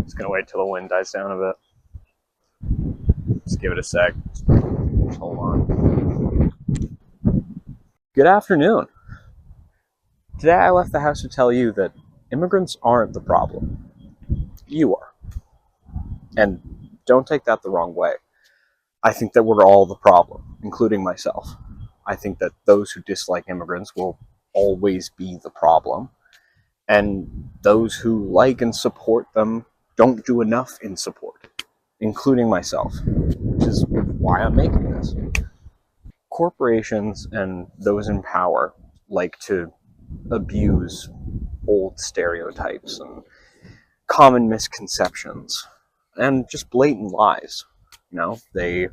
Just gonna wait till the wind dies down a bit. Just give it a sec. Just hold on. Good afternoon. Today I left the house to tell you that immigrants aren't the problem. You are. And don't take that the wrong way. I think that we're all the problem, including myself. I think that those who dislike immigrants will always be the problem. And those who like and support them don't do enough in support, including myself, which is why I'm making this. Corporations and those in power like to abuse old stereotypes and common misconceptions and just blatant lies. They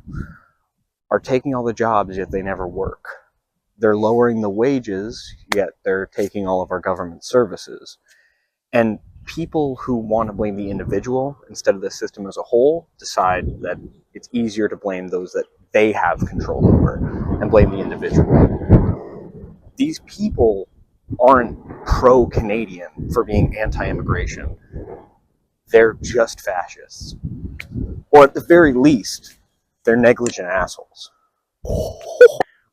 are taking all the jobs, yet they never work. They're lowering the wages, yet they're taking all of our government services. And people who want to blame the individual instead of the system as a whole decide that it's easier to blame those that they have control over and blame the individual. These people aren't pro-Canadian for being anti-immigration. They're just fascists. Or at the very least, they're negligent assholes.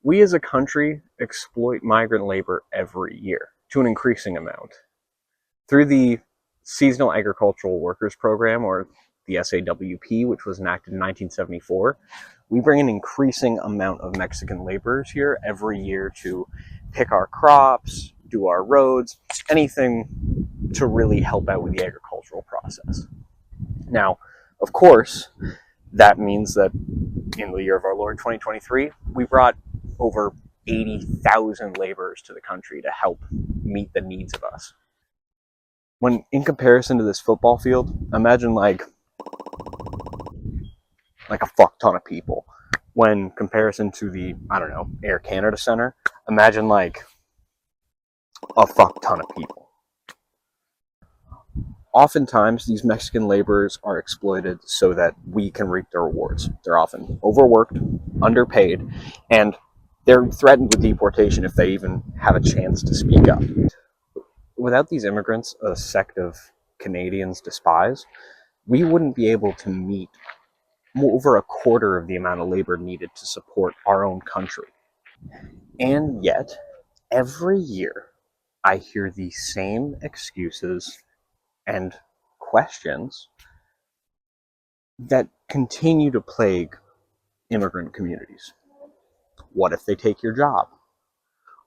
We as a country exploit migrant labor every year to an increasing amount. Through the Seasonal Agricultural Workers Program, or the SAWP, which was enacted in 1974, we bring an increasing amount of Mexican laborers here every year to pick our crops, do our roads, anything to really help out with the agricultural process. Now, of course, that means that in the year of our Lord 2023, we brought over 80,000 laborers to the country to help meet the needs of us. When in comparison to this football field, imagine like a fuck ton of people. When comparison to the, Air Canada Center, imagine like a fuck ton of people. Oftentimes, these Mexican laborers are exploited so that we can reap their rewards. They're often overworked, underpaid, and they're threatened with deportation if they even have a chance to speak up. Without these immigrants, a sect of Canadians despise, we wouldn't be able to meet over a quarter of the amount of labor needed to support our own country. And yet, every year, I hear the same excuses and questions that continue to plague immigrant communities. What if they take your job?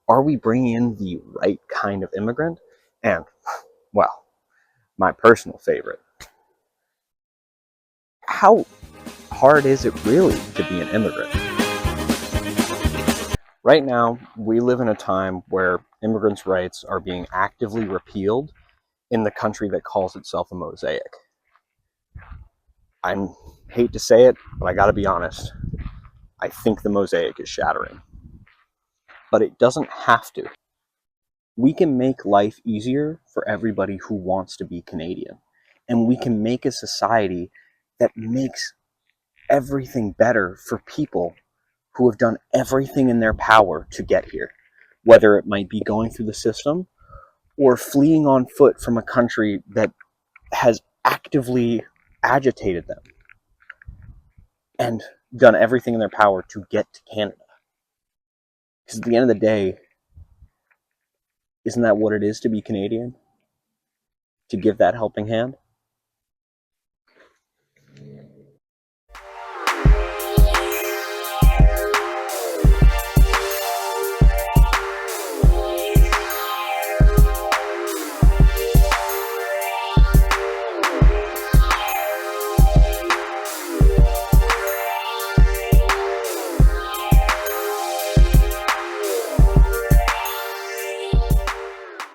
Are we bringing in the right kind of immigrant? And, well, my personal favorite, how hard is it really to be an immigrant? Right now, we live in a time where immigrants' rights are being actively repealed in the country that calls itself a mosaic. I hate to say it, but I gotta be honest. I think the mosaic is shattering. But it doesn't have to. We can make life easier for everybody who wants to be Canadian. And we can make a society that makes everything better for people who have done everything in their power to get here. Whether it might be going through the system or fleeing on foot from a country that has actively agitated them and done everything in their power to get to Canada. Because at the end of the day, isn't that what it is to be Canadian? To give that helping hand?